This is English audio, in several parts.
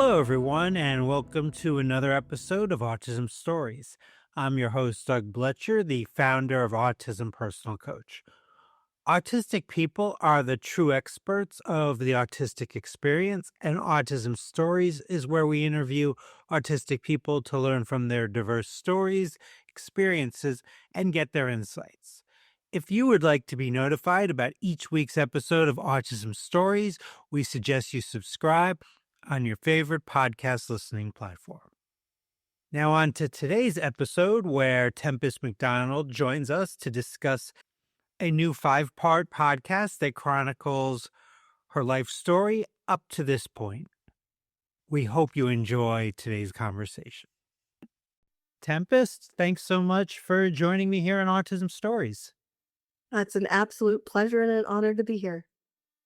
Hello, everyone, and welcome to another episode of Autism Stories. I'm your host, Doug Bletcher, the founder of Autism Personal Coach. Autistic people are the true experts of the autistic experience, and Autism Stories is where we interview autistic people to learn from their diverse stories, experiences, and get their insights. If you would like to be notified about each week's episode of Autism Stories, we suggest you subscribe on your favorite podcast listening platform. Now, on to today's episode, where Tempest McDonald joins us to discuss a new 5-part podcast that chronicles her life story up to this point. We hope you enjoy today's conversation. Tempest, thanks so much for joining me here on Autism Stories. It's an absolute pleasure and an honor to be here.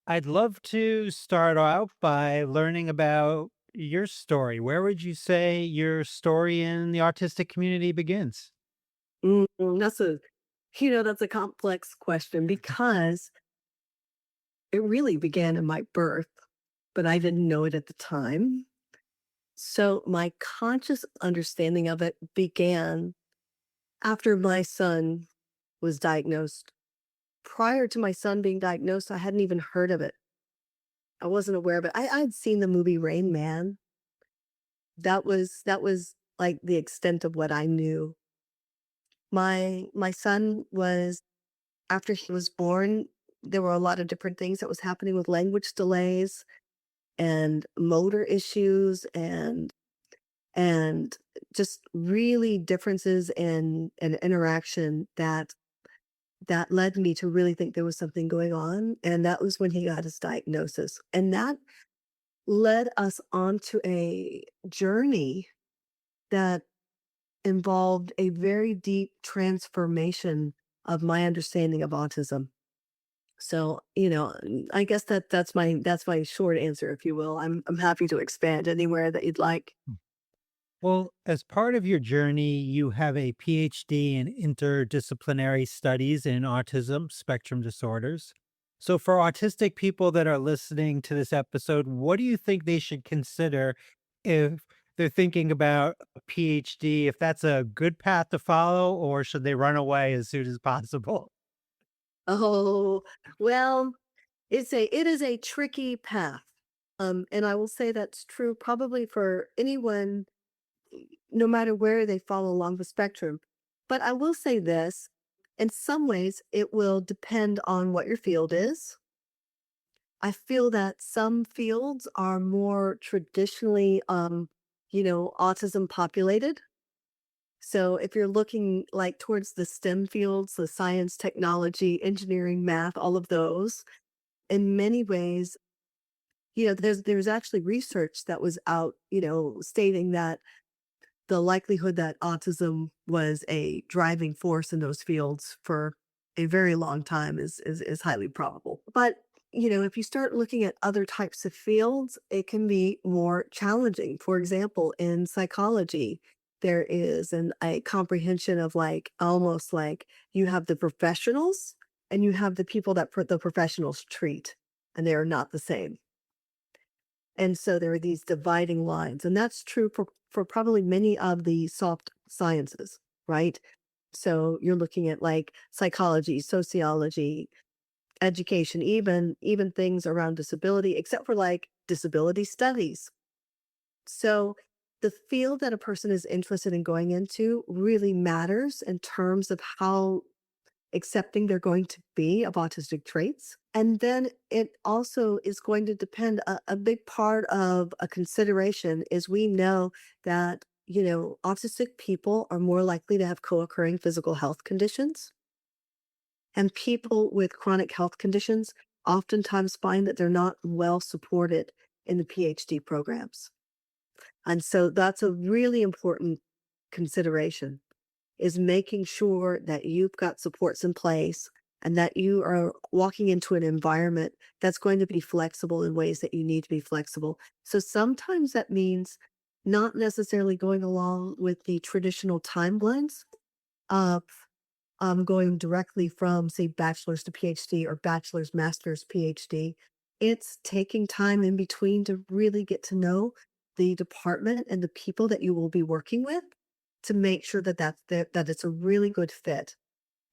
I'd love to start out by learning about your story. Where would you say your story in the autistic community begins? Mm, that's a complex question because it really began in my birth, but I didn't know it at the time. So my conscious understanding of it began after my son was diagnosed. Prior to my son being diagnosed, I hadn't even heard of it. I wasn't aware of it. I'd seen the movie Rain Man. That was like the extent of what I knew. My son was after he was born, there were a lot of different things that was happening with language delays and motor issues and just really differences in interaction that led me to really think there was something going on. And that was when he got his diagnosis. And that led us onto a journey that involved a very deep transformation of my understanding of autism. So, I guess that's my short answer, if you will. I'm happy to expand anywhere that you'd like. Well, as part of your journey, you have a PhD in interdisciplinary studies in autism spectrum disorders. So, for autistic people that are listening to this episode, what do you think they should consider if they're thinking about a PhD? If that's a good path to follow, or should they run away as soon as possible? Oh, well, it is a tricky path. And I will say that's true probably for anyone, no matter where they fall along the spectrum. But I will say this, in some ways, it will depend on what your field is. I feel that some fields are more traditionally, autism populated. So if you're looking like towards the STEM fields, the science, technology, engineering, math, all of those, in many ways, there's actually research that was out, stating that the likelihood that autism was a driving force in those fields for a very long time is highly probable. But if you start looking at other types of fields, it can be more challenging. For example, in psychology, there is a comprehension of like almost like you have the professionals and you have the people that the professionals treat, and they are not the same. And so there are these dividing lines, and that's true for probably many of the soft sciences, right? So you're looking at like psychology, sociology, education, even things around disability, except for like disability studies. So the field that a person is interested in going into really matters in terms of how accepting they're going to be of autistic traits. And then it also is going to depend, a big part of a consideration is we know that, autistic people are more likely to have co occurring physical health conditions. And people with chronic health conditions oftentimes find that they're not well supported in the PhD programs. And so that's a really important consideration is making sure that you've got supports in place and that you are walking into an environment that's going to be flexible in ways that you need to be flexible. So sometimes that means not necessarily going along with the traditional timelines of going directly from, say, bachelor's to PhD or bachelor's, master's, PhD. It's taking time in between to really get to know the department and the people that you will be working with to make sure that that it's a really good fit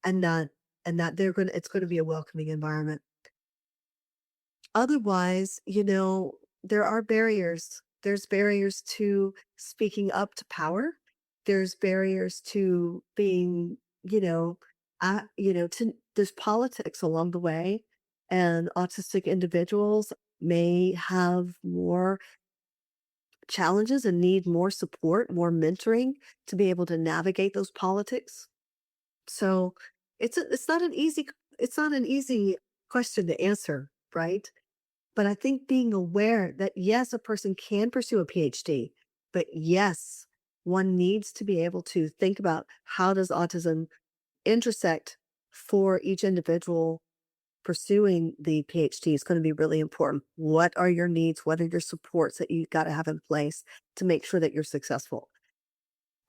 and that it's going to be a welcoming environment. Otherwise, there are barriers. There's barriers to speaking up to power. There's barriers to being, there's politics along the way, and autistic individuals may have more challenges and need more support, more mentoring to be able to navigate those politics. So it's not an easy question to answer, right? But I think being aware that yes, a person can pursue a PhD, but yes, one needs to be able to think about how does autism intersect for each individual pursuing the PhD is going to be really important. What are your needs? What are your supports that you got to have in place to make sure that you're successful?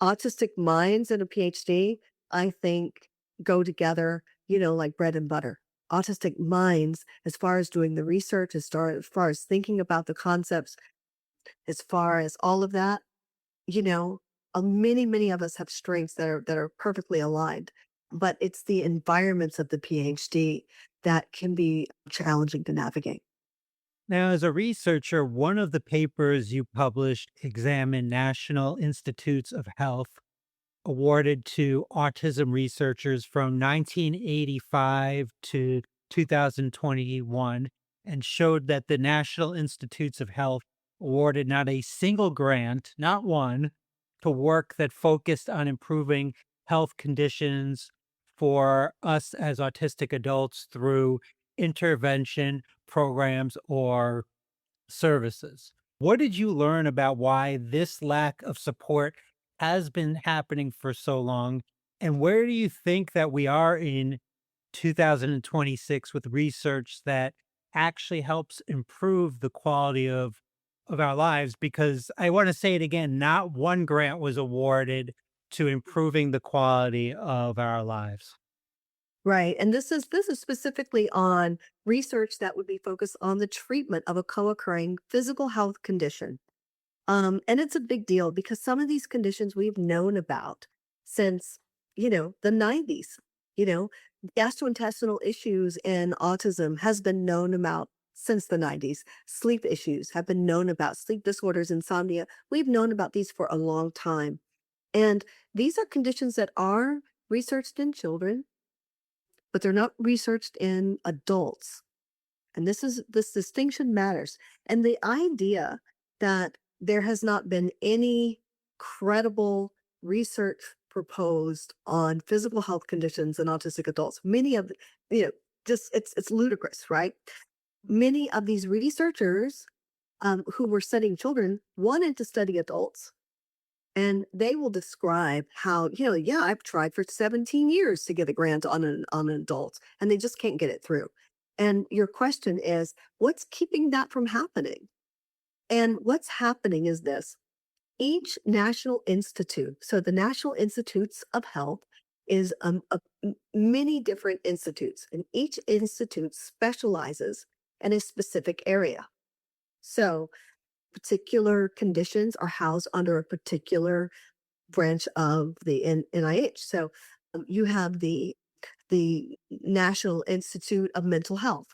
Autistic minds and a PhD, I think, go together, like bread and butter. Autistic minds, as far as doing the research, as far as thinking about the concepts, as far as all of that, you know, many, many of us have strengths that are perfectly aligned. But it's the environments of the PhD that can be challenging to navigate. Now, as a researcher, one of the papers you published examined National Institutes of Health awarded to autism researchers from 1985 to 2021 and showed that the National Institutes of Health awarded not a single grant, not one, to work that focused on improving health conditions for us as autistic adults through intervention programs or services. What did you learn about why this lack of support has been happening for so long? And where do you think that we are in 2026 with research that actually helps improve the quality of our lives? Because I want to say it again, not one grant was awarded to improving the quality of our lives. Right. And this is specifically on research that would be focused on the treatment of a co-occurring physical health condition. And it's a big deal because some of these conditions we've known about since, the 90s. You know, gastrointestinal issues in autism has been known about since the 90s. Sleep issues have been known about, sleep disorders, insomnia. We've known about these for a long time. And these are conditions that are researched in children, but they're not researched in adults. And this distinction matters. And the idea that there has not been any credible research proposed on physical health conditions in autistic adults, many of you know, just it's ludicrous, right? Many of these researchers who were studying children wanted to study adults, and they will describe how, yeah, I've tried for 17 years to get a grant on an adult, and they just can't get it through. And your question is, what's keeping that from happening? And what's happening is this. Each national institute, so the National Institutes of Health is many different institutes, and each institute specializes in a specific area. So particular conditions are housed under a particular branch of the NIH. So you have the National Institute of Mental Health.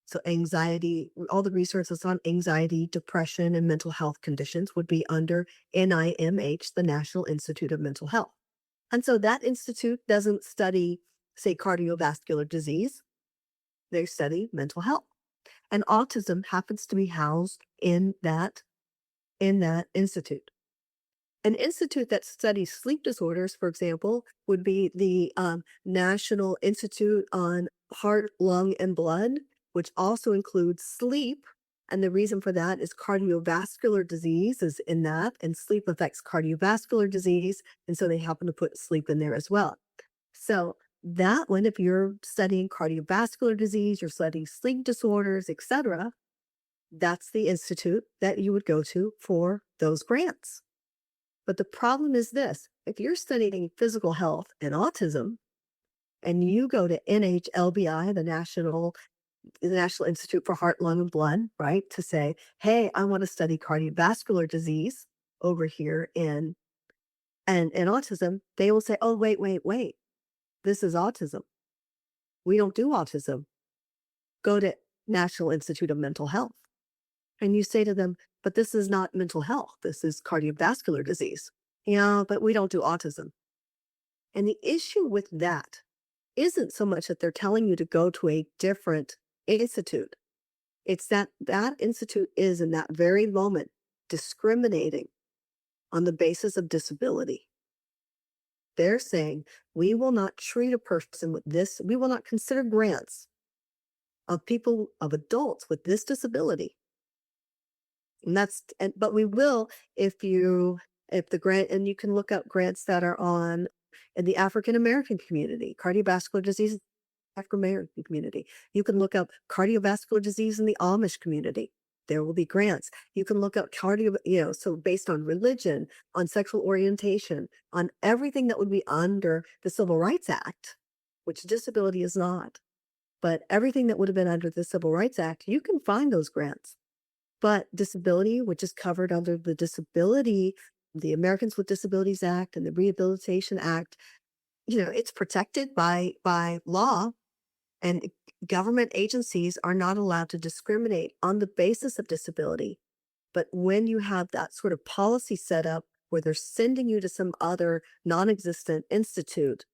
So anxiety, all the research that's on anxiety, depression, and mental health conditions would be under NIMH, the National Institute of Mental Health. And so that institute doesn't study, say, cardiovascular disease. They study mental health. And autism happens to be housed in that institute. An institute that studies sleep disorders, for example, would be the National Institute on Heart, Lung, and Blood, which also includes sleep. And the reason for that is cardiovascular disease is in that, and sleep affects cardiovascular disease. And so they happen to put sleep in there as well. So that one, if you're studying cardiovascular disease, you're studying sleep disorders, etc., that's the institute that you would go to for those grants. But the problem is this: if you're studying physical health and autism, and you go to NHLBI, the National the National Institute for Heart, Lung, and Blood, right? To say, hey, I want to study cardiovascular disease over here in autism, they will say, oh, wait, wait, wait. This is autism. We don't do autism. Go to National Institute of Mental Health. And you say to them, but this is not mental health. This is cardiovascular disease. Yeah, but we don't do autism. And the issue with that isn't so much that they're telling you to go to a different institute. It's that that institute is in that very moment discriminating on the basis of disability. They're saying, we will not treat a person with this, we will not consider grants of people, of adults with this disability. And but we will if the grant, and you can look up grants that are on in the African American community, cardiovascular disease African American community. You can look up cardiovascular disease in the Amish community. There will be grants. You can look up so based on religion, on sexual orientation, on everything that would be under the Civil Rights Act, which disability is not. But everything that would have been under the Civil Rights Act, you can find those grants. But disability, which is covered under the Americans with Disabilities Act and the Rehabilitation Act, it's protected by law, and government agencies are not allowed to discriminate on the basis of disability. But when you have that sort of policy set up where they're sending you to some other non-existent institute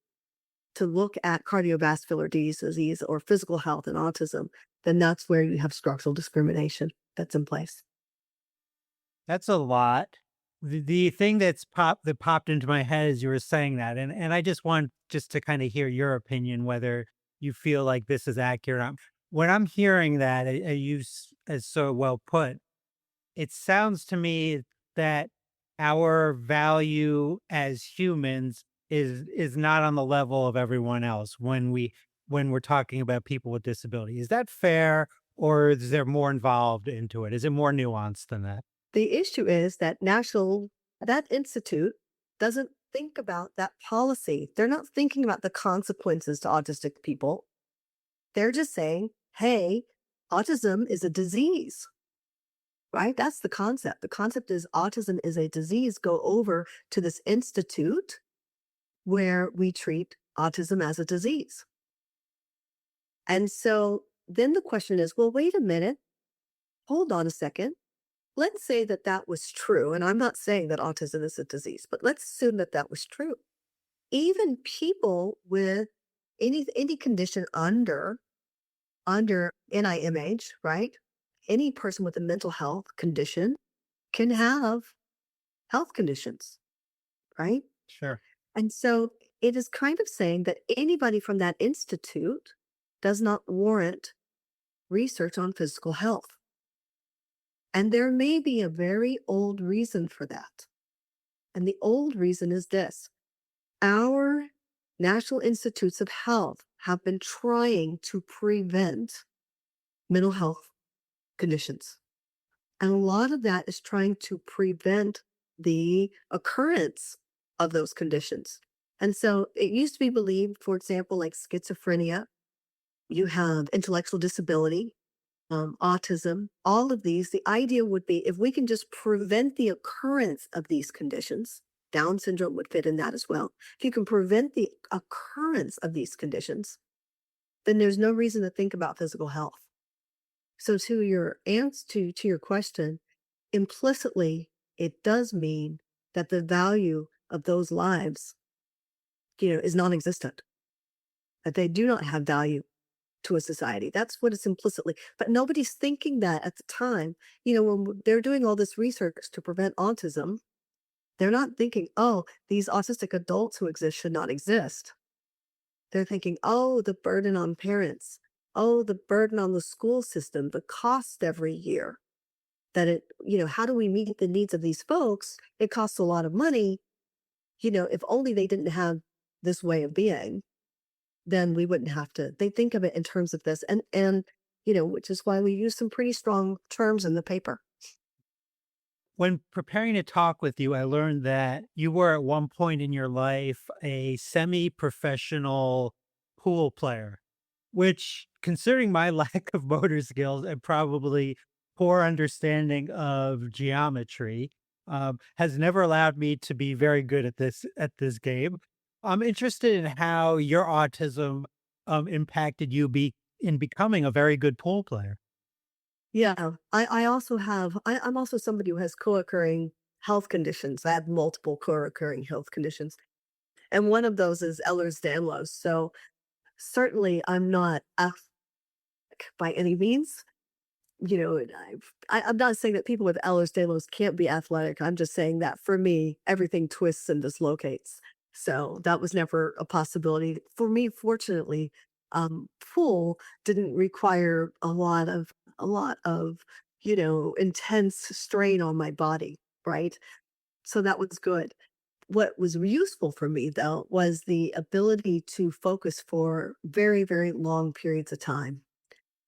to look at cardiovascular disease or physical health and autism, then that's where you have structural discrimination that's in place. That's a lot. The thing that popped into my head as you were saying that, and I just want just to kind of hear your opinion whether you feel like this is accurate. When I'm hearing that, as so well put, it sounds to me that our value as humans is not on the level of everyone else when we're talking about people with disability. Is that fair, or is there more involved into it? Is it more nuanced than that? The issue is that that institute doesn't think about that policy. They're not thinking about the consequences to autistic people. They're just saying, hey, autism is a disease, right? That's the concept. The concept is autism is a disease. Go over to this institute where we treat autism as a disease. And so then the question is, well, wait a minute, hold on a second. Let's say that that was true. And I'm not saying that autism is a disease, but let's assume that that was true. Even people with any condition under NIMH, right? Any person with a mental health condition can have health conditions, right? Sure. And so it is kind of saying that anybody from that institute does not warrant research on physical health. And there may be a very old reason for that. And the old reason is this: our National Institutes of Health have been trying to prevent mental health conditions. And a lot of that is trying to prevent the occurrence of those conditions. And so it used to be believed, for example, like schizophrenia, you have intellectual disability, autism, all of these. The idea would be if we can just prevent the occurrence of these conditions, Down syndrome would fit in that as well. If you can prevent the occurrence of these conditions, then there's no reason to think about physical health. So to your answer to your question, implicitly, it does mean that the value of those lives, is non-existent, that they do not have value to a society. That's what it's implicitly. But nobody's thinking that at the time. When they're doing all this research to prevent autism, they're not thinking, oh, these autistic adults who exist should not exist. They're thinking, oh, the burden on parents, oh, the burden on the school system, the cost every year. How do we meet the needs of these folks? It costs a lot of money. If only they didn't have this way of being, then we wouldn't have to. They think of it in terms of this, and which is why we use some pretty strong terms in the paper. When preparing to talk with you, I learned that you were at one point in your life a semi-professional pool player. which, considering my lack of motor skills and probably poor understanding of geometry, has never allowed me to be very good at this game. I'm interested in how your autism impacted you be in becoming a very good pool player. Yeah, I also have I'm also somebody who has co-occurring health conditions. I have multiple co-occurring health conditions, and one of those is Ehlers-Danlos. So certainly, I'm not athletic by any means. And I'm not saying that people with Ehlers-Danlos can't be athletic. I'm just saying that for me, everything twists and dislocates. So that was never a possibility for me. Fortunately, pool didn't require a lot of intense strain on my body, right? So that was good. What was useful for me though was the ability to focus for very, very long periods of time.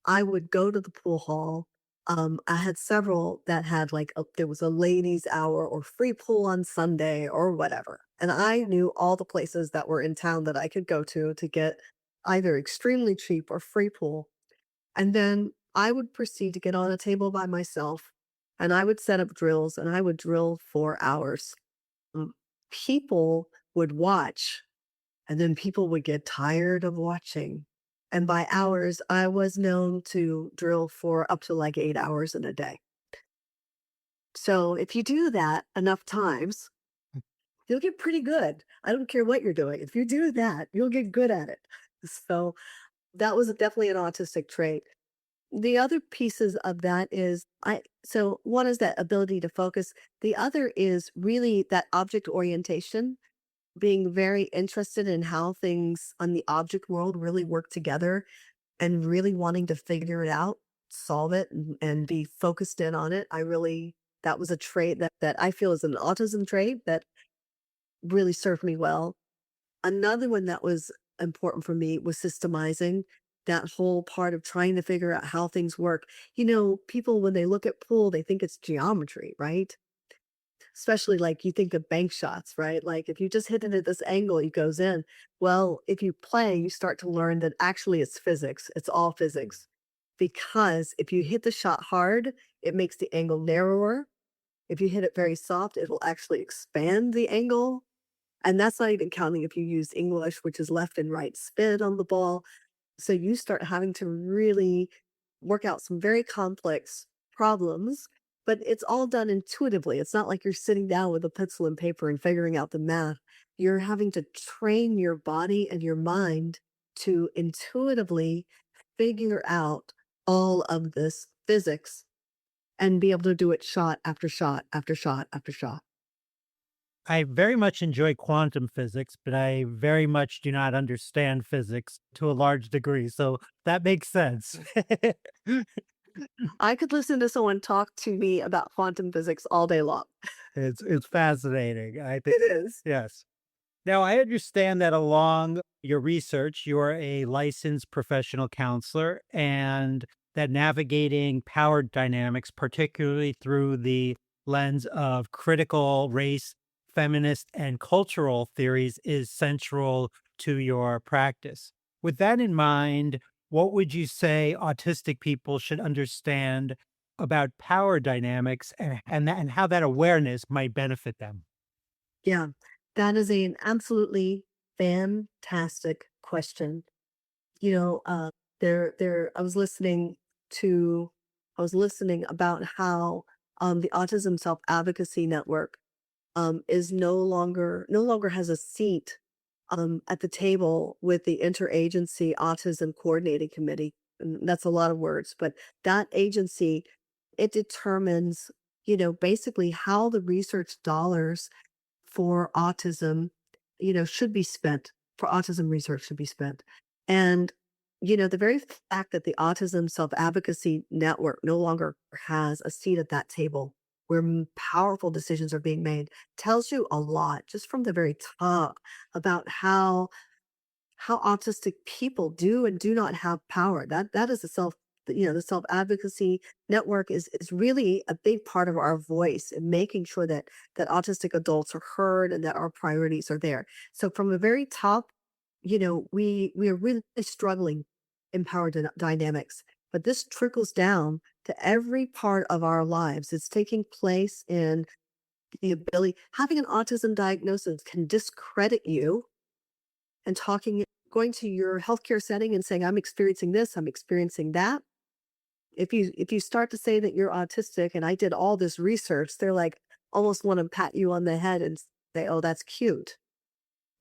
I would go to the pool hall. I had several that had there was a ladies' hour or free pool on Sunday or whatever. And I knew all the places that were in town that I could go to get either extremely cheap or free pool. And then I would proceed to get on a table by myself and I would set up drills and I would drill for hours. Mm, People would watch and then people would get tired of watching. And by hours, I was known to drill for up to like 8 hours in a day. So if you do that enough times, you'll get pretty good. I don't care what you're doing. If you do that, you'll get good at it. So that was definitely an autistic trait. The other pieces of that is so one is that ability to focus. The other is really that object orientation, being very interested in how things on the object world really work together and really wanting to figure it out, solve it, and be focused in on it. That was a trait that I feel is an autism trait that really served me well. Another one that was important for me was systemizing, that whole part of trying to figure out how things work. People, when they look at pool, they think it's geometry, right? Especially like you think of bank shots, right? Like if you just hit it at this angle, it goes in. Well, if you play, you start to learn that actually it's physics. It's all physics. Because if you hit the shot hard, it makes the angle narrower. If you hit it very soft, it'll actually expand the angle. And that's not even counting if you use English, which is left and right spin on the ball. So you start having to really work out some very complex problems, but it's all done intuitively. It's not like you're sitting down with a pencil and paper and figuring out the math. You're having to train your body and your mind to intuitively figure out all of this physics and be able to do it shot after shot after shot after shot. I very much enjoy quantum physics, but I very much do not understand physics to a large degree. So that makes sense. I could listen to someone talk to me about quantum physics all day long. It's fascinating. I think It is. yes. Now, I understand that along your research, you're a licensed professional counselor and that navigating power dynamics, particularly through the lens of critical race, feminist, and cultural theories, is central to your practice. With that in mind, what would you say autistic people should understand about power dynamics and how that awareness might benefit them? Yeah, that is an absolutely fantastic question. You know, uh, there. To, I was listening about how the Autism Self Advocacy Network is no longer has a seat at the table with the Interagency Autism Coordinating Committee. And that's a lot of words, but that agency, it determines, basically how the research dollars for autism, should be spent, for autism research should be spent. And, the very fact that the Autism Self Advocacy Network no longer has a seat at that table where powerful decisions are being made tells you a lot just from the very top about how autistic people do and do not have power. That is the self advocacy network is really a big part of our voice and making sure that autistic adults are heard and that our priorities are there. So from the very top, we are really struggling in power dynamics, but this trickles down to every part of our lives. It's taking place in the ability, having an autism diagnosis can discredit you and going to your healthcare setting and saying, I'm experiencing this, I'm experiencing that. If you start to say that you're autistic and I did all this research, they're like almost want to pat you on the head and say, oh, that's cute,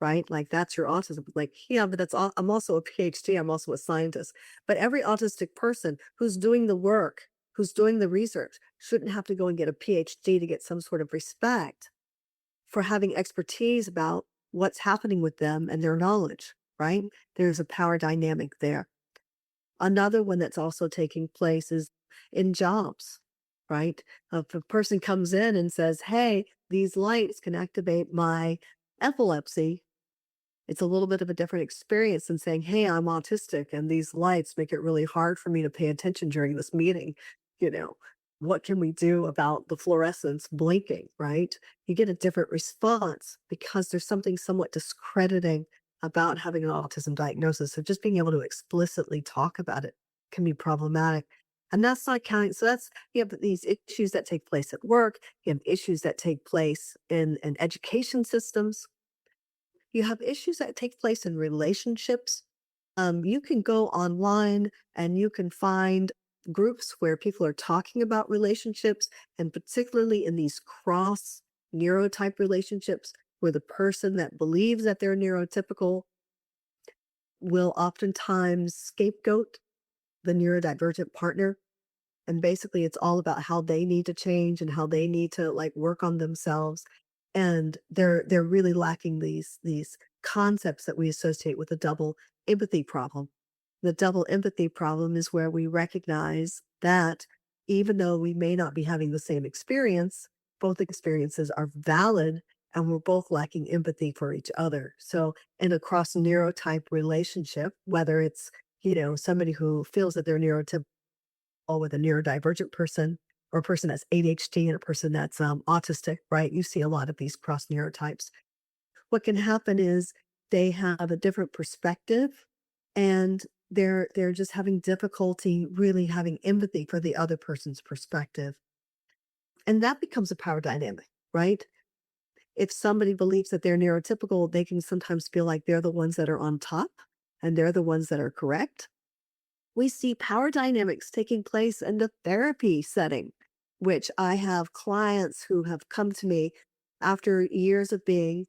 right? Like that's your autism. Like, yeah, but that's all. I'm also a PhD. I'm also a scientist. But every autistic person who's doing the work, who's doing the research, shouldn't have to go and get a PhD to get some sort of respect for having expertise about what's happening with them and their knowledge, right? There's a power dynamic there. Another one that's also taking place is in jobs, right? If a person comes in and says, hey, these lights can activate my epilepsy, it's a little bit of a different experience than saying, "Hey, I'm autistic and these lights make it really hard for me to pay attention during this meeting." You know, what can we do about the fluorescence blinking, right? You get a different response because there's something somewhat discrediting about having an autism diagnosis. So just being able to explicitly talk about it can be problematic. And that's not counting. So that's, you have these issues that take place at work. You have issues that take place in education systems. You have issues that take place in relationships. You can go online and you can find groups where people are talking about relationships, and particularly in these cross neurotype relationships, where the person that believes that they're neurotypical will oftentimes scapegoat the neurodivergent partner, and basically it's all about how they need to change and how they need to like work on themselves, and they're really lacking these concepts that we associate with the double empathy problem. The double empathy problem is where we recognize that even though we may not be having the same experience, both experiences are valid and we're both lacking empathy for each other. So in a cross neurotype relationship, whether it's, somebody who feels that they're neurotypical with a neurodivergent person, or a person that's ADHD and a person that's autistic, right? You see a lot of these cross neurotypes. What can happen is they have a different perspective, and they're just having difficulty really having empathy for the other person's perspective. And that becomes a power dynamic, right? If somebody believes that they're neurotypical, they can sometimes feel like they're the ones that are on top and they're the ones that are correct. We see power dynamics taking place in the therapy setting, which I have clients who have come to me after years of being,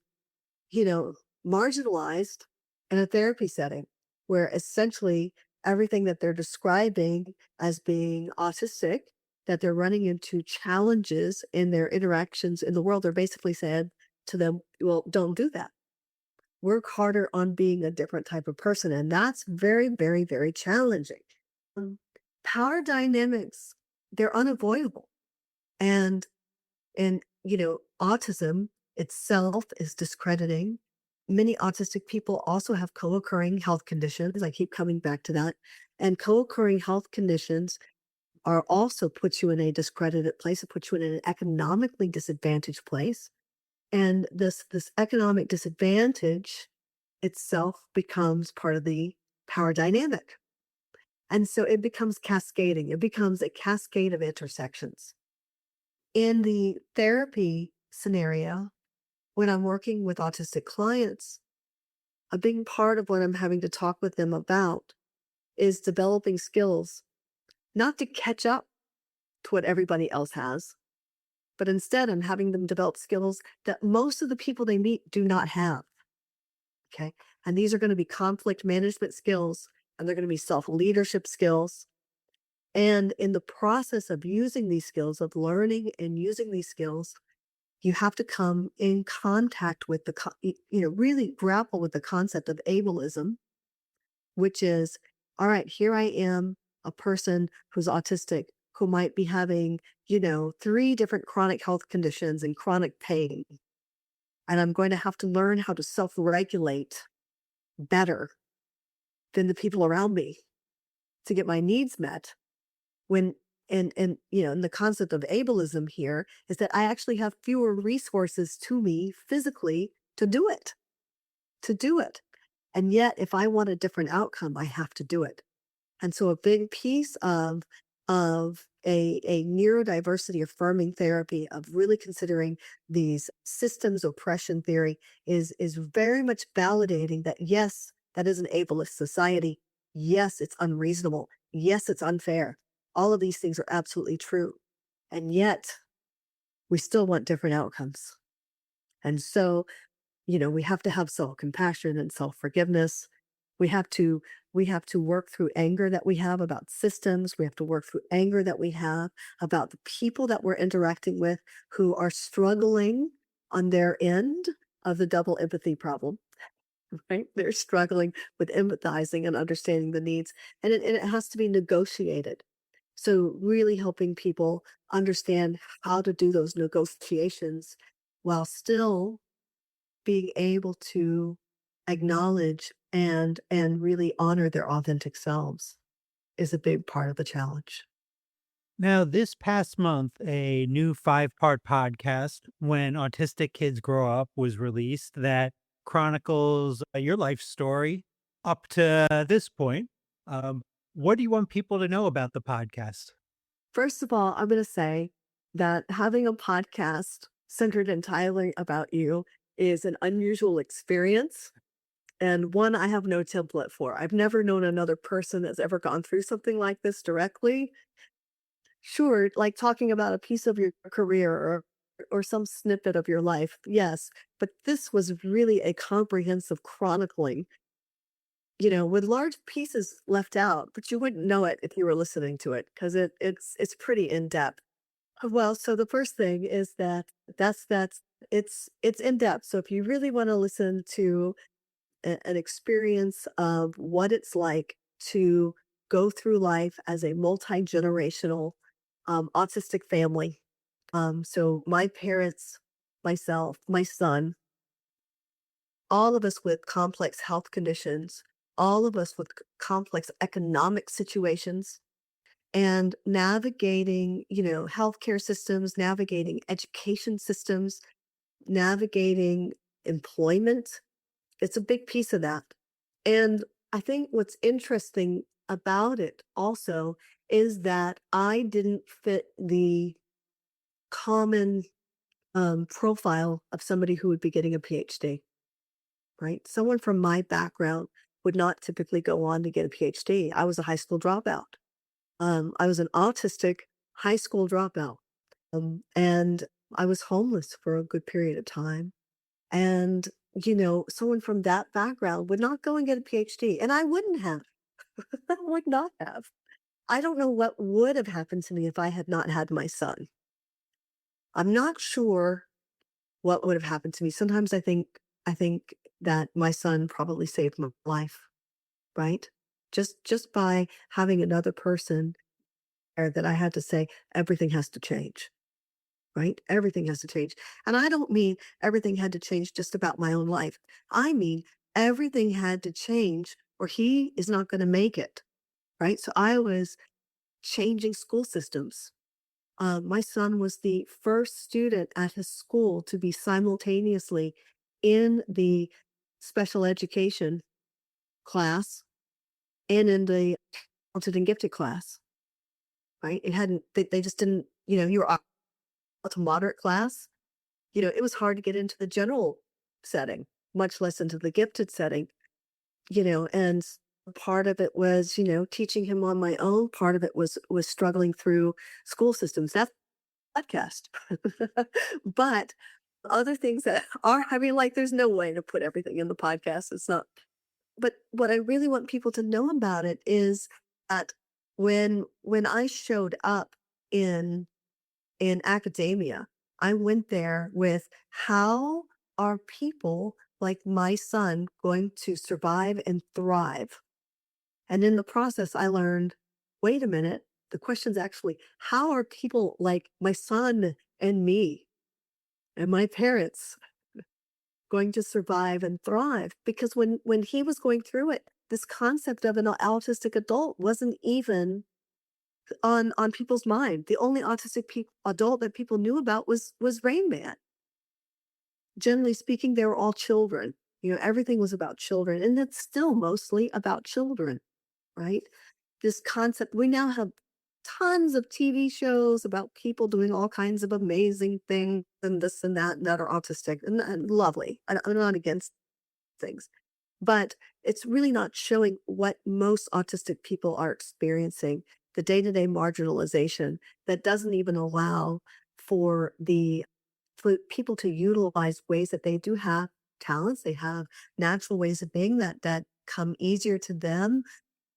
you know, marginalized in a therapy setting, where essentially everything that they're describing as being autistic, that they're running into challenges in their interactions in the world, they're basically said to them, well, don't do that. Work harder on being a different type of person. And that's very, very, very challenging. Um, Power dynamics, they're unavoidable. And autism itself is discrediting. Many autistic people also have co-occurring health conditions. I keep coming back to that. And co-occurring health conditions are also puts you in a discredited place. It puts you in an economically disadvantaged place. And this economic disadvantage itself becomes part of the power dynamic. And so it becomes cascading. It becomes a cascade of intersections. In the therapy scenario, when I'm working with autistic clients, a big part of what I'm having to talk with them about is developing skills, not to catch up to what everybody else has, but instead I'm having them develop skills that most of the people they meet do not have. Okay. And these are going to be conflict management skills, and they're going to be self leadership skills. And in the process of using these skills, of learning and using these skills, you have to come in contact with really grapple with the concept of ableism, which is, all right, here I am, a person who's autistic, who might be having, three different chronic health conditions and chronic pain. And I'm going to have to learn how to self regulate better than the people around me to get my needs met. When and the concept of ableism here is that I actually have fewer resources to me physically to do it. And yet if I want a different outcome, I have to do it. And so a big piece of a neurodiversity affirming therapy, of really considering these systems oppression theory, is very much validating that yes, that is an ableist society. Yes, it's unreasonable. Yes, it's unfair. All of these things are absolutely true. And yet we still want different outcomes. And so, we have to have self-compassion and self-forgiveness. We have to we have to work through anger that we have about systems. We have to work through anger that we have about the people that we're interacting with who are struggling on their end of the double empathy problem, right? They're struggling with empathizing and understanding the needs, and it has to be negotiated. So really helping people understand how to do those negotiations while still being able to acknowledge and really honor their authentic selves is a big part of the challenge. Now, this past month, a new 5-part podcast, When Autistic Kids Grow Up, was released that chronicles your life story up to this point. Um, what do you want people to know about the podcast? First of all, I'm going to say that having a podcast centered entirely about you is an unusual experience and one I have no template for. I've never known another person that's ever gone through something like this directly. Sure, like talking about a piece of your career or some snippet of your life, yes, but this was really a comprehensive chronicling, with large pieces left out, but you wouldn't know it if you were listening to it because it's pretty in depth. Well, so the first thing is that's it's in depth. So if you really want to listen to an experience of what it's like to go through life as a multi-generational autistic family. So my parents, myself, my son, all of us with complex health conditions, all of us with complex economic situations, and navigating, healthcare systems, navigating education systems, navigating employment. It's a big piece of that. And I think what's interesting about it also is that I didn't fit the common profile of somebody who would be getting a PhD, right? Someone from my background would not typically go on to get a PhD. I was a high school dropout. I was an autistic high school dropout. And I was homeless for a good period of time. And, someone from that background would not go and get a PhD. And I wouldn't have. I would not have. I don't know what would have happened to me if I had not had my son. I'm not sure what would have happened to me. Sometimes I think that my son probably saved my life, right? Just by having another person there that I had to say everything has to change, right? Everything has to change. And I don't mean everything had to change just about my own life. I mean everything had to change or he is not going to make it, right? So I was changing school systems. My son was the first student at his school to be simultaneously in the special education class and in the talented and gifted class, right? It hadn't, they just didn't, you were to moderate class. It was hard to get into the general setting, much less into the gifted setting, and part of it was, teaching him on my own. Part of it was struggling through school systems. That's podcast. But other things that are, I mean, like, there's no way to put everything in the podcast. It's not. But what I really want people to know about it is that when I showed up in in academia, I went there with how are people like my son going to survive and thrive? And in the process, I learned, wait a minute, the question's actually, how are people like my son and me and my parents going to survive and thrive? Because when he was going through it, this concept of an autistic adult wasn't even on people's mind. The only autistic adult that people knew about was Rain Man. Generally speaking, they were all children. Everything was about children, and it's still mostly about children, right? this concept. We now have tons of TV shows about people doing all kinds of amazing things and this and that are autistic and lovely. I'm not against things, but it's really not showing what most autistic people are experiencing, the day-to-day marginalization that doesn't even allow for the for people to utilize ways that they do have talents, they have natural ways of being that come easier to them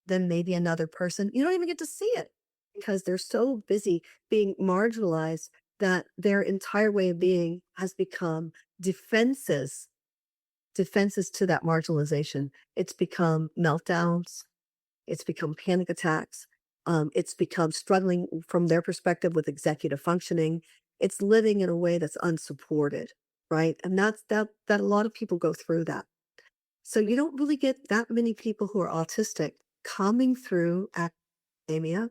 than maybe another person. You don't even get to see it because they're so busy being marginalized that their entire way of being has become defenses defenses to that marginalization. It's become meltdowns, it's become panic attacks, it's become struggling from their perspective with executive functioning. It's living in a way that's unsupported, right? And that a lot of people go through that. So you don't really get that many people who are autistic coming through academia,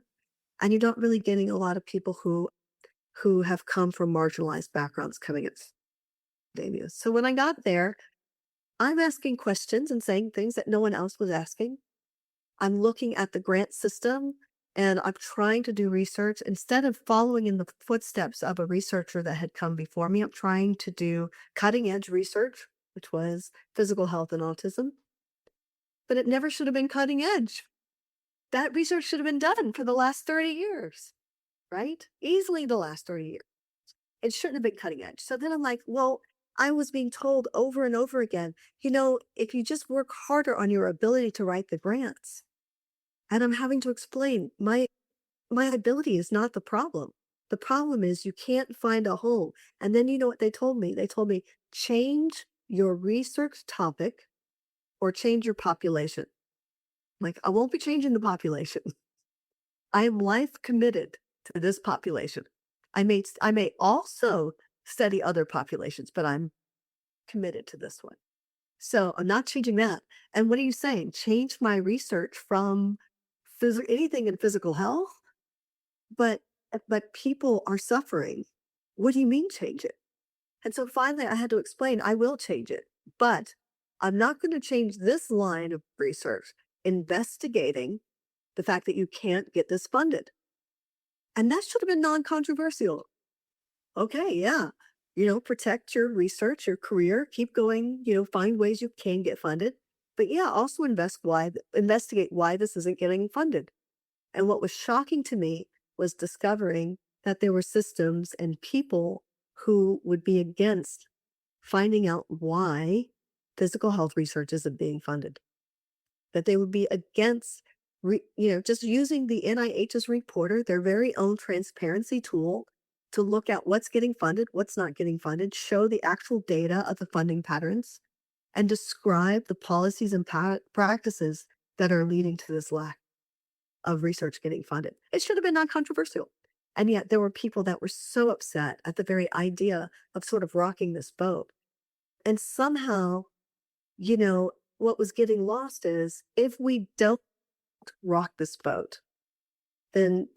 and you're not really getting a lot of people who have come from marginalized backgrounds coming at academia. So when I got there, I'm asking questions and saying things that no one else was asking. I'm looking at the grant system and I'm trying to do research. Instead of following in the footsteps of a researcher that had come before me, I'm trying to do cutting edge research, which was physical health and autism. But it never should have been cutting edge. That research should have been done for the last 30 years, right? Easily the last 30 years. It shouldn't have been cutting edge. So then I'm like, well, I was being told over and over again, if you just work harder on your ability to write the grants, and I'm having to explain my ability is not the problem. The problem is you can't find a home. And then you know what they told me? They told me change your research topic or change your population. Like I won't be changing the population. I am life committed to this population. I may also study other populations, but I'm committed to this one. So I'm not changing that. And what are you saying? Change my research from anything in physical health, but but people are suffering. What do you mean change it? And so finally I had to explain I will change it, but I'm not going to change this line of research investigating the fact that you can't get this funded. And that should have been non-controversial. Okay, yeah. Protect your research, your career, keep going, find ways you can get funded. But yeah, also investigate why this isn't getting funded. And what was shocking to me was discovering that there were systems and people who would be against finding out why physical health research isn't being funded. That they would be against just using the NIH's reporter, their very own transparency tool, to look at what's getting funded, what's not getting funded, show the actual data of the funding patterns, and describe the policies and practices that are leading to this lack of research getting funded. It should have been non-controversial. And yet there were people that were so upset at the very idea of sort of rocking this boat. And somehow, what was getting lost is if we don't rock this boat, then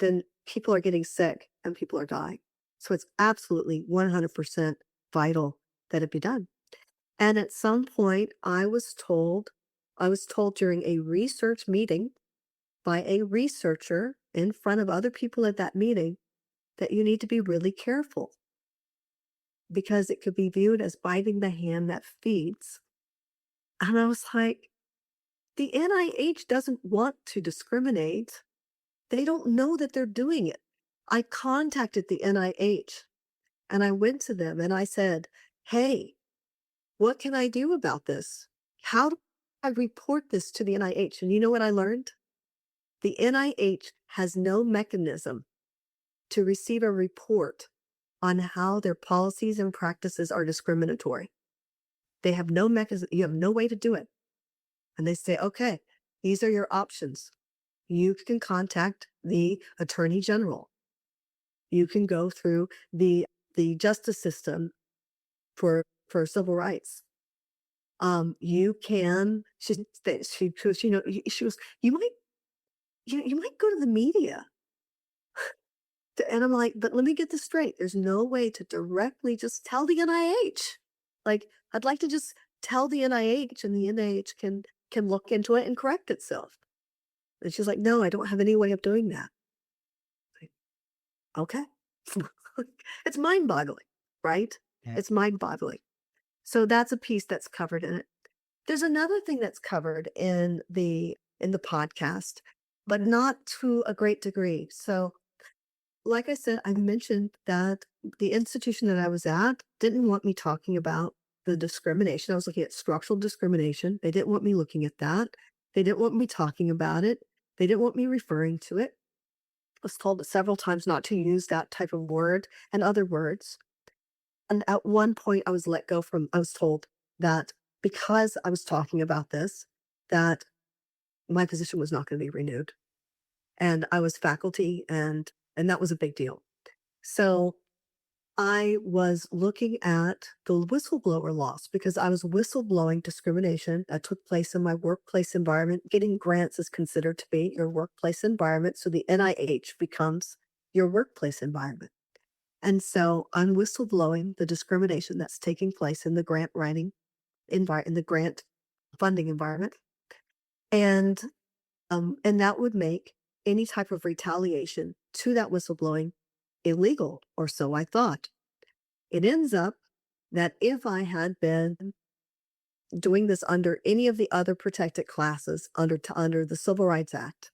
people are getting sick and people are dying. So it's absolutely 100% vital that it be done. And at some point, I was told during a research meeting by a researcher in front of other people at that meeting that you need to be really careful because it could be viewed as biting the hand that feeds. And I was like, the NIH doesn't want to discriminate. They don't know that they're doing it. I contacted the NIH and I went to them and I said, hey, what can I do about this? How do I report this to the NIH? And you know what I learned? The NIH has no mechanism to receive a report on how their policies and practices are discriminatory. They have no mechanism, you have no way to do it. And they say, okay, these are your options. You can contact the attorney general. You can go through the justice system for civil rights. You can, she was, you might go to the media. And I'm like, but let me get this straight. There's no way to directly just tell the NIH. Like, I'd like to just tell the NIH and the NIH can look into it and correct itself. And she's like, "No, I don't have any way of doing that." Like, okay. It's mind-boggling, right? Yeah. It's mind-boggling. So that's a piece that's covered in it. There's another thing that's covered in the podcast, but not to a great degree. So, like I said, I mentioned that the institution that I was at didn't want me talking about the discrimination. I was looking at structural discrimination. They didn't want me looking at that. They didn't want me talking about it. They didn't want me referring to it. I was told several times not to use that type of word and other words. And at one point, I was told that because I was talking about this, that my position was not going to be renewed. And I was faculty, and that was a big deal. So I was looking at the whistleblower laws because I was whistleblowing discrimination that took place in my workplace environment. Getting grants is considered to be your workplace environment. So the NIH becomes your workplace environment. And so I'm whistleblowing the discrimination that's taking place in the grant writing in the grant funding environment. And and that would make any type of retaliation to that whistleblowing illegal, or so I thought. It ends up that if I had been doing this under any of the other protected classes under the Civil Rights Act,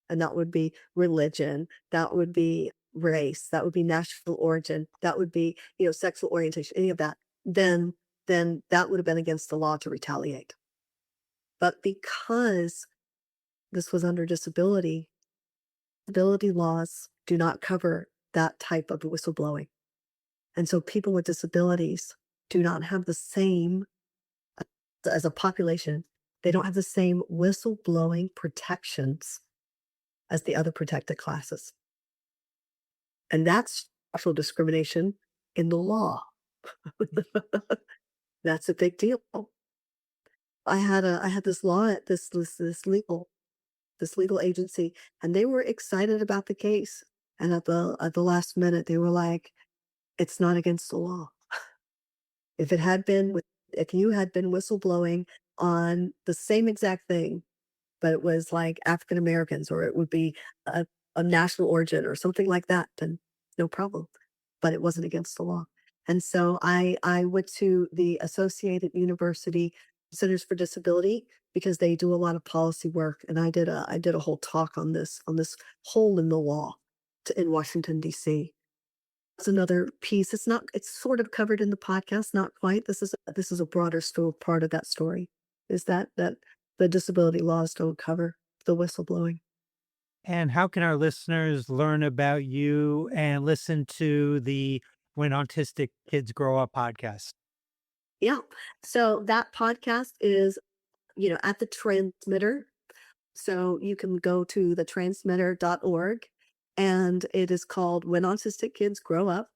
and that would be religion, that would be race, that would be national origin, that would be, sexual orientation, any of that, then that would have been against the law to retaliate. But because this was under disability, disability laws do not cover that type of whistleblowing. And so people with disabilities do not have the same, as a population, they don't have the same whistleblowing protections as the other protected classes. And that's actual discrimination in the law. That's a big deal. I had this law at this legal agency, and they were excited about the case. And at the last minute, they were like, "It's not against the law." If it had been with if you had been whistleblowing on the same exact thing, but it was like African Americans, or it would be a, a national origin or something like that, then no problem. But it wasn't against the law. And so I went to the Associated University Centers for Disability because they do a lot of policy work, and I did a whole talk on this hole in the law in Washington D.C. It's another piece. It's sort of covered in the podcast, not quite. This is a broader still part of that story, is that the disability laws don't cover the whistleblowing. And how can our listeners learn about you and listen to the When Autistic Kids Grow Up podcast? Yeah. So that podcast is, at the transmitter. So you can go to the transmitter.org, and it is called When Autistic Kids Grow Up.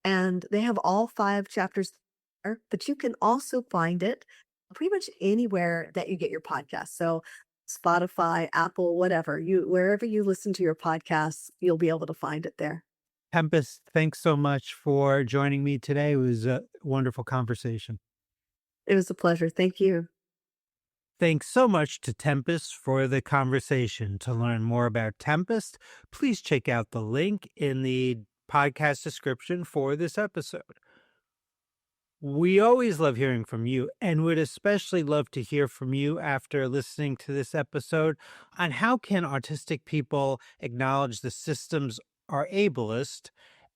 And they have all 5 chapters there, but you can also find it pretty much anywhere that you get your podcasts. So Spotify, Apple, whatever, wherever you listen to your podcasts, you'll be able to find it there. Tempest, thanks so much for joining me today. It was a wonderful conversation. It was a pleasure. Thank you. Thanks so much to Tempest for the conversation. To learn more about Tempest, please check out the link in the podcast description for this episode. We always love hearing from you and would especially love to hear from you after listening to this episode on how can autistic people acknowledge the systems are ableist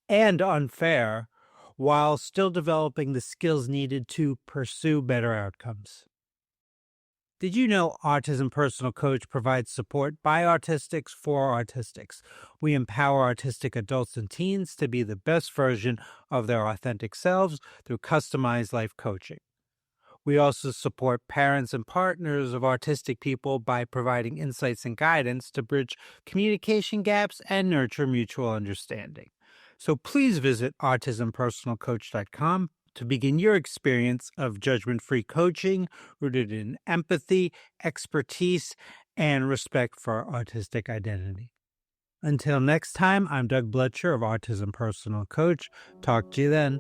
and unfair while still developing the skills needed to pursue better outcomes. Did you know Autism Personal Coach provides support by autistics for autistics? We empower autistic adults and teens to be the best version of their authentic selves through customized life coaching. We also support parents and partners of autistic people by providing insights and guidance to bridge communication gaps and nurture mutual understanding. So please visit autismpersonalcoach.com to begin your experience of judgment-free coaching rooted in empathy, expertise, and respect for autistic identity. Until next time, I'm Doug Bletcher of Autism Personal Coach. Talk to you then.